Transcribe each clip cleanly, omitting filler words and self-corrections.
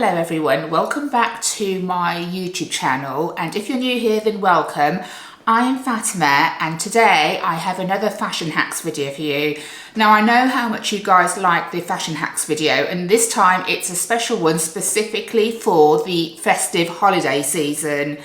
Hello everyone, welcome back to my YouTube channel, and if you're new here then welcome. I am Fatima and today I have another fashion hacks video for you. Now I know how much you guys like the fashion hacks video, and this time it's a special one specifically for the festive holiday season.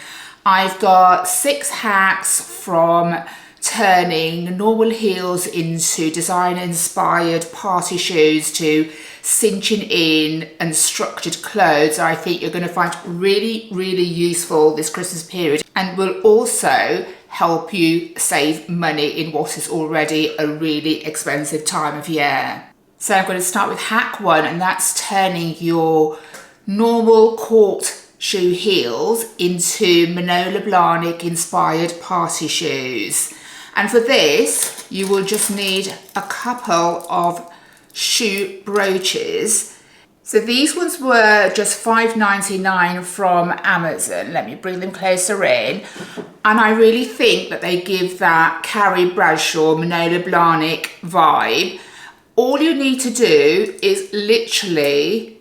I've got 6 hacks from turning normal heels into designer inspired party shoes to cinching in and structured clothes. I think you're going to find really useful this Christmas period, and will also help you save money in what is already a really expensive time of year. So I'm going to start with hack 1, and that's turning your normal court shoe heels into Manolo Blahnik inspired party shoes. And for this, you will just need a couple of shoe brooches. So these ones were just $5.99 from Amazon. Let me bring them closer in. And I really think that they give that Carrie Bradshaw, Manolo Blahnik vibe. All you need to do is literally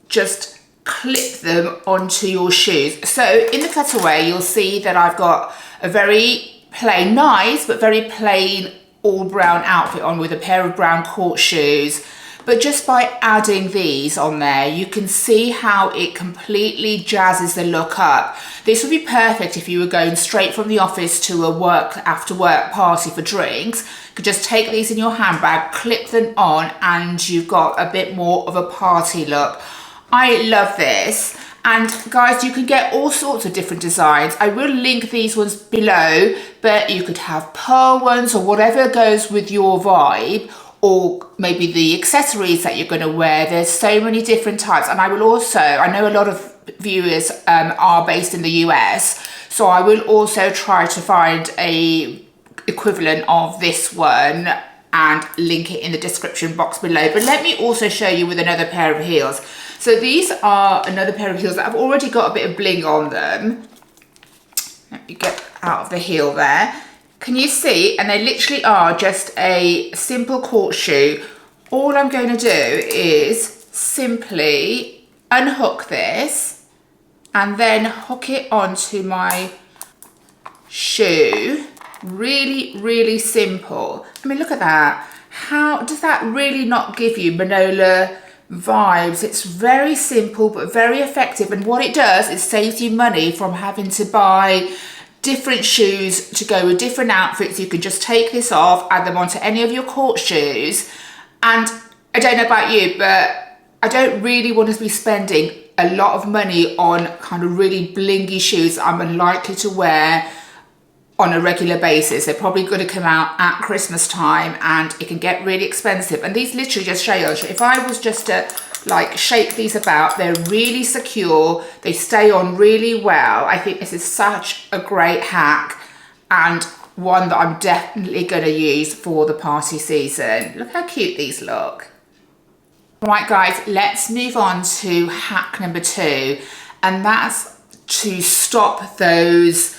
just clip them onto your shoes. So in the cutaway, you'll see that I've got a very plain, nice but very plain all brown outfit on with a pair of brown court shoes. But just by adding these on there, you can see how it completely jazzes the look up. This would be perfect if you were going straight from the office to a after work party for drinks. You could just take these in your handbag, clip them on, and you've got a bit more of a party look. I love this. And guys, you can get all sorts of different designs. I will link these ones below, but you could have pearl ones or whatever goes with your vibe, or maybe the accessories that you're going to wear. There's so many different types. And I will also, I know a lot of viewers are based in the US, so I will also try to find a equivalent of this one and link it in the description box below. But let me also show you with another pair of heels. So these are another pair of heels that have already got a bit of bling on them. Let me get out of the heel there. Can you see? And they literally are just a simple court shoe. All I'm going to do is simply unhook this and then hook it onto my shoe. Really simple. I mean, look at that. How does that really not give you Manolo vibes? It's very simple but very effective, and what it does is saves you money from having to buy different shoes to go with different outfits. You can just take this off, add them onto any of your court shoes. And I don't know about you, but I don't really want to be spending a lot of money on kind of really blingy shoes I'm unlikely to wear on a regular basis. They're probably going to come out at Christmas time and it can get really expensive. And these literally just show you, if I was just to like shake these about, they're really secure, they stay on really well. I think this is such a great hack and one that I'm definitely going to use for the party season. Look how cute these look. Right guys, let's move on to hack number 2, and that's to stop those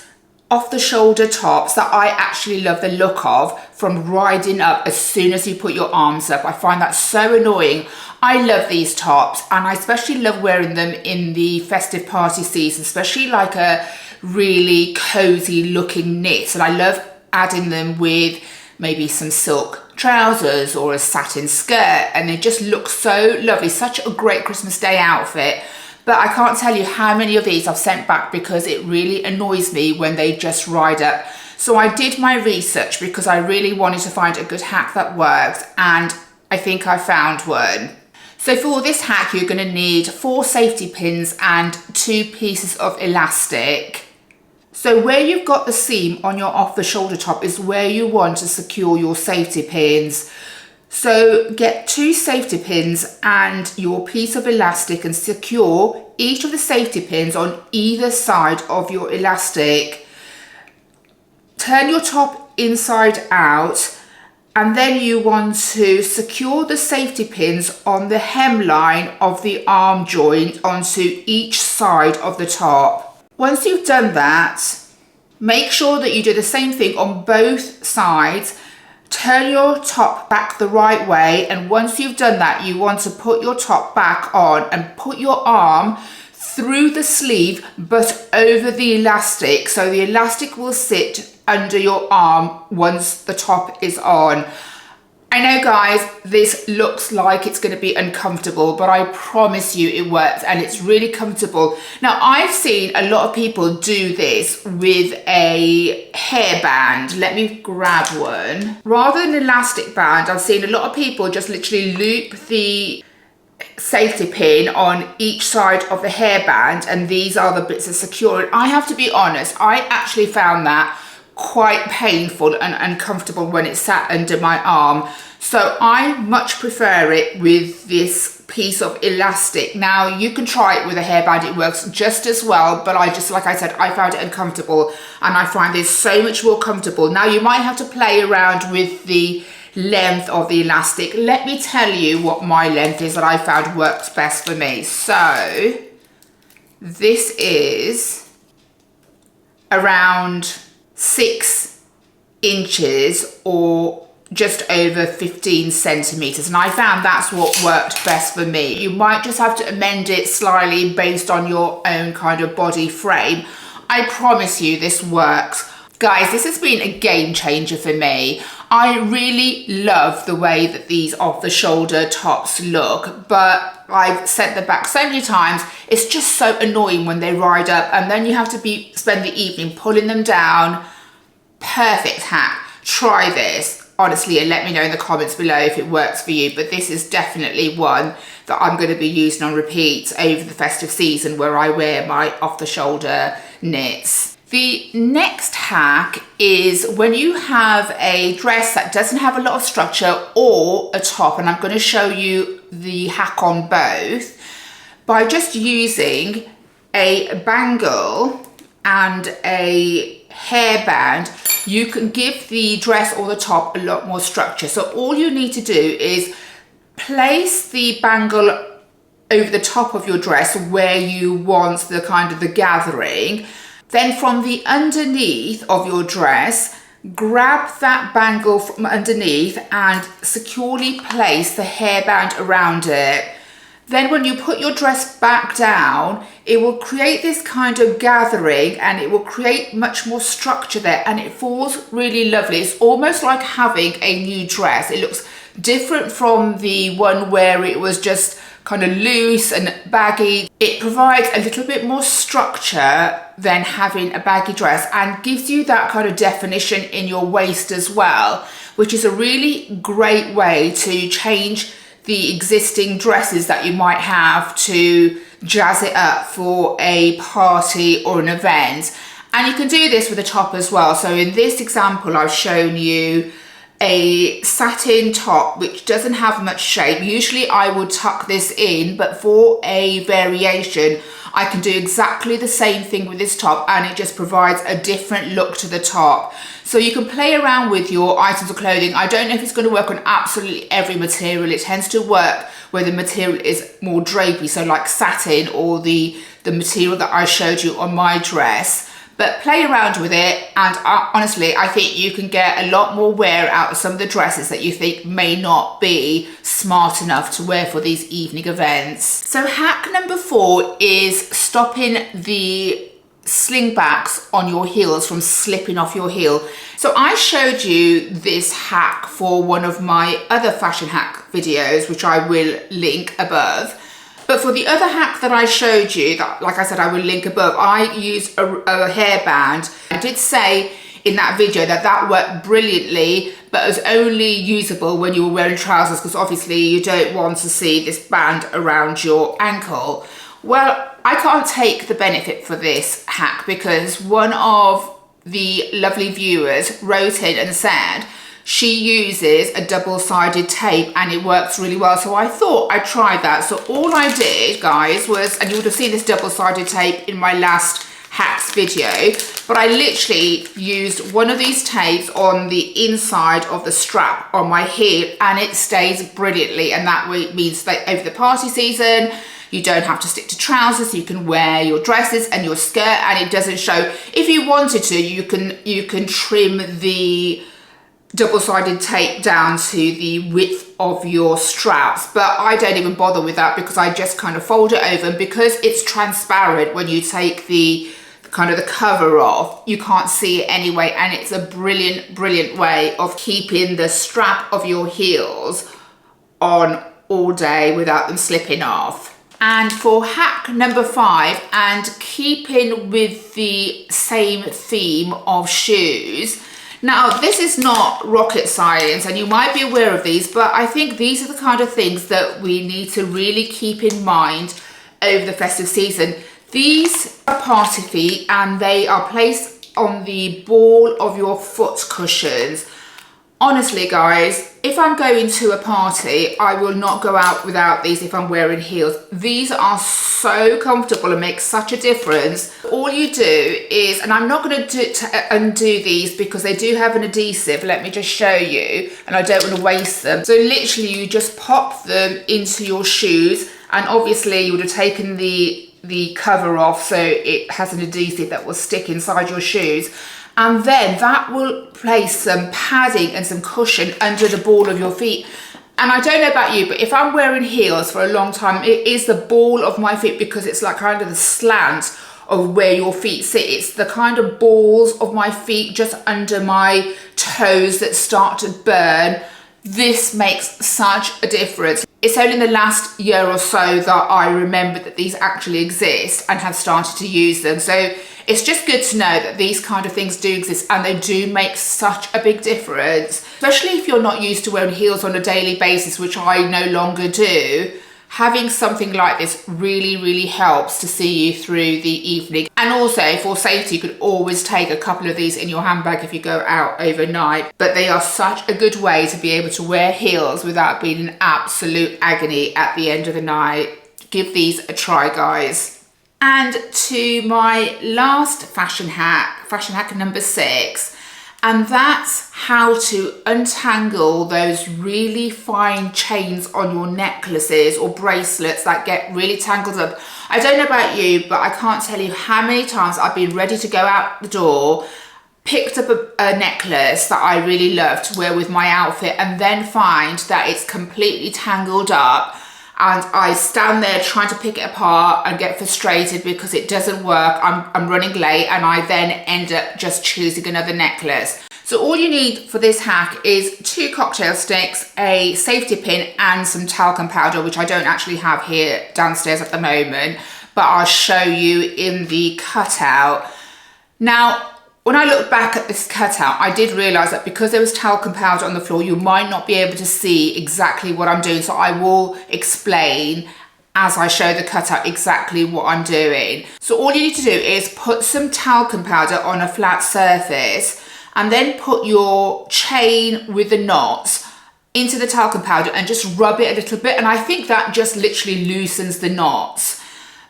off the shoulder tops that I actually love the look of from riding up as soon as you put your arms up. I find that so annoying. I love these tops, and I especially love wearing them in the festive party season, especially like a really cozy looking knit. And I love adding them with maybe some silk trousers or a satin skirt, and they just look so lovely. Such a great Christmas Day outfit. But I can't tell you how many of these I've sent back because it really annoys me when they just ride up. So I did my research because I really wanted to find a good hack that works, and I think I found one. So for this hack, you're going to need 4 safety pins and 2 pieces of elastic. So where you've got the seam on your off the shoulder top is where you want to secure your safety pins. So get 2 safety pins and your piece of elastic and secure each of the safety pins on either side of your elastic. Turn your top inside out, and then you want to secure the safety pins on the hemline of the arm joint onto each side of the top. Once you've done that, make sure that you do the same thing on both sides. turn your top back the right way, and once you've done that, you want to put your top back on and put your arm through the sleeve but over the elastic, so the elastic will sit under your arm once the top is on. I know guys, this looks like it's going to be uncomfortable, but I promise you it works and it's really comfortable. Now I've seen a lot of people do this with a hairband. Let me grab one. Rather than an elastic band, I've seen a lot of people just literally loop the safety pin on each side of the hairband, and these are the bits that secure it. I have to be honest, I actually found that quite painful and uncomfortable when it sat under my arm, so I much prefer it with this piece of elastic. Now you can try it with a hairband, it works just as well, but I just, like I said, I found it uncomfortable and I find this so much more comfortable. Now you might have to play around with the length of the elastic. Let me tell you what my length is that I found works best for me. So this is around 6 inches or just over 15 centimeters, and I found that's what worked best for me. You might just have to amend it slightly based on your own kind of body frame. I promise you this works. Guys, this has been a game changer for me. I really love the way that these off-the-shoulder tops look, but I've said them back so many times, it's just so annoying when they ride up and then you have to spend the evening pulling them down. Perfect hack. Try this, honestly, and let me know in the comments below if it works for you, but this is definitely one that I'm going to be using on repeat over the festive season where I wear my off-the-shoulder knits. The next hack is when you have a dress that doesn't have a lot of structure or a top, and I'm going to show you the hack on both, by just using a bangle and a hairband, you can give the dress or the top a lot more structure. So all you need to do is place the bangle over the top of your dress where you want the kind of the gathering. Then from the underneath of your dress, grab that bangle from underneath and securely place the hairband around it. Then when you put your dress back down, it will create this kind of gathering and it will create much more structure there, and it falls really lovely. It's almost like having a new dress. It looks different from the one where it was just kind of loose and baggy. It provides a little bit more structure than having a baggy dress and gives you that kind of definition in your waist as well, which is a really great way to change the existing dresses that you might have to jazz it up for a party or an event. And you can do this with a top as well. So in this example, I've shown you a satin top which doesn't have much shape. Usually I would tuck this in, but for a variation I can do exactly the same thing with this top, and it just provides a different look to the top. So you can play around with your items of clothing. I don't know if it's going to work on absolutely every material. It tends to work where the material is more drapey, so like satin or the material that I showed you on my dress. But play around with it, and honestly, I think you can get a lot more wear out of some of the dresses that you think may not be smart enough to wear for these evening events. So hack number 4 is stopping the slingbacks on your heels from slipping off your heel. So I showed you this hack for one of my other fashion hack videos, which I will link above. But for the other hack that I showed you, that, like I said, I will link above, I used a hairband. I did say in that video that that worked brilliantly, but it was only usable when you were wearing trousers, because obviously you don't want to see this band around your ankle. Well, I can't take the benefit for this hack because one of the lovely viewers wrote in and said she uses a double-sided tape and it works really well. So I thought I'd try that. So all I did, guys, was, and you would have seen this double-sided tape in my last hacks video, but I literally used one of these tapes on the inside of the strap on my heel, and it stays brilliantly. And that means that over the party season, you don't have to stick to trousers. You can wear your dresses and your skirt and it doesn't show. If you wanted to, you can trim the double-sided tape down to the width of your straps, but I don't even bother with that because I just kind of fold it over, and because it's transparent when you take the kind of the cover off, you can't see it anyway, and it's a brilliant way of keeping the strap of your heels on all day without them slipping off. And for hack number 5, and keeping with the same theme of shoes, now this is not rocket science and you might be aware of these, but I think these are the kind of things that we need to really keep in mind over the festive season. These are party feet and they are placed on the ball of your foot cushions. Honestly guys, if I'm going to a party, I will not go out without these if I'm wearing heels. These are so comfortable and make such a difference. All you do is, and I'm not going to undo these because they do have an adhesive, let me just show you, and I don't want to waste them. So literally you just pop them into your shoes, and obviously you would have taken the cover off so it has an adhesive that will stick inside your shoes. And then that will place some padding and some cushion under the ball of your feet. And I don't know about you, but if I'm wearing heels for a long time, it is the ball of my feet, because it's like kind of the slant of where your feet sit. It's the kind of balls of my feet just under my toes that start to burn. This makes such a difference. It's only in the last year or so that I remember that these actually exist and have started to use them. So it's just good to know that these kind of things do exist, and they do make such a big difference, especially if you're not used to wearing heels on a daily basis, which I no longer do. Having something like this really helps to see you through the evening. And also for safety, you could always take a couple of these in your handbag if you go out overnight. But they are such a good way to be able to wear heels without being in absolute agony at the end of the night. Give these a try, guys. And to my last fashion hack number 6, and that's how to untangle those really fine chains on your necklaces or bracelets that get really tangled up. I don't know about you, but I can't tell you how many times I've been ready to go out the door, picked up a necklace that I really loved to wear with my outfit, and then find that it's completely tangled up. And I stand there trying to pick it apart and get frustrated because it doesn't work. I'm running late, and I then end up just choosing another necklace. So all you need for this hack is 2 cocktail sticks, a safety pin, and some talcum powder, which I don't actually have here downstairs at the moment, but I'll show you in the cutout. Now, when I look back at this cutout, I did realise that because there was talcum powder on the floor, you might not be able to see exactly what I'm doing. So I will explain as I show the cutout exactly what I'm doing. So all you need to do is put some talcum powder on a flat surface, and then put your chain with the knots into the talcum powder and just rub it a little bit. And I think that just literally loosens the knots.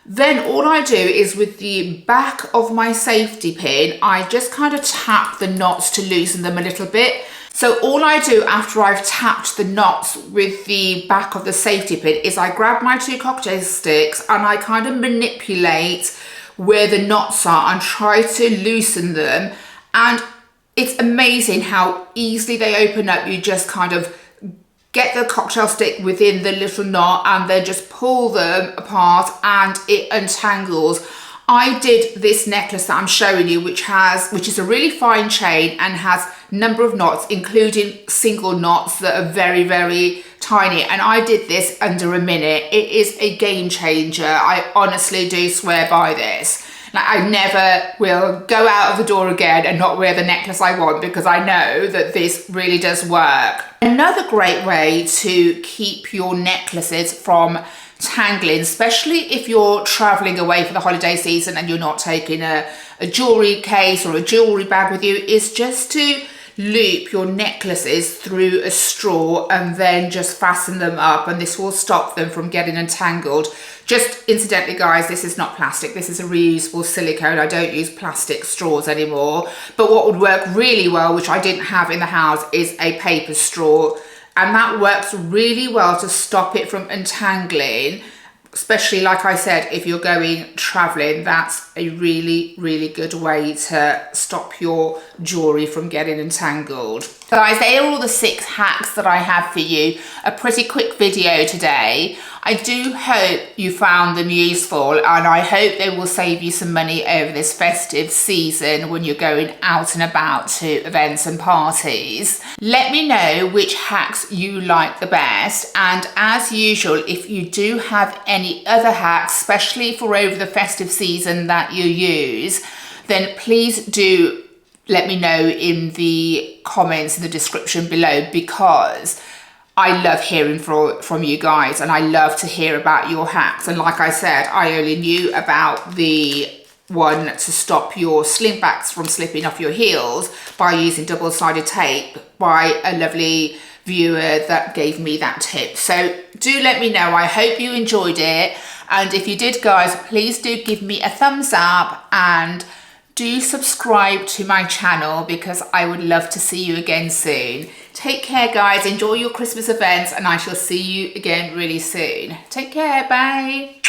Then all I do is with the back of my safety pin, I just kind of tap the knots to loosen them a little bit. So all I do after I've tapped the knots with the back of the safety pin is I grab my 2 cocktail sticks and I kind of manipulate where the knots are and try to loosen them. And it's amazing how easily they open up. You just kind of get the cocktail stick within the little knot and then just pull them apart and it untangles. I did this necklace that I'm showing you, which is a really fine chain and has a number of knots, including single knots that are very tiny. And I did this under a minute. It is a game changer. I honestly do swear by this. Like, I never will go out of the door again and not wear the necklace I want, because I know that this really does work. Another great way to keep your necklaces from tangling, especially if you're traveling away for the holiday season and you're not taking a jewellery case or a jewellery bag with you, is just to loop your necklaces through a straw and then just fasten them up, and this will stop them from getting entangled. Just incidentally, guys, this is not plastic. This is a reusable silicone. I don't use plastic straws anymore. But what would work really well, which I didn't have in the house, is a paper straw. And that works really well to stop it from untangling. Especially, like I said, if you're going traveling, that's a really good way to stop your jewellery from getting entangled. Guys, they are all the 6 hacks that I have for you. A pretty quick video today. I do hope you found them useful, and I hope they will save you some money over this festive season when you're going out and about to events and parties. Let me know which hacks you like the best, and as usual, if you do have any other hacks, especially for over the festive season that you use, then please do let me know in the comments in the description below, because I love hearing from you guys, and I love to hear about your hacks. And like I said, I only knew about the one to stop your slingbacks from slipping off your heels by using double-sided tape by a lovely viewer that gave me that tip. So do let me know. I hope you enjoyed it, and if you did, guys, please do give me a thumbs up and do subscribe to my channel, because I would love to see you again soon. Take care, guys. Enjoy your Christmas events, and I shall see you again really soon. Take care. Bye.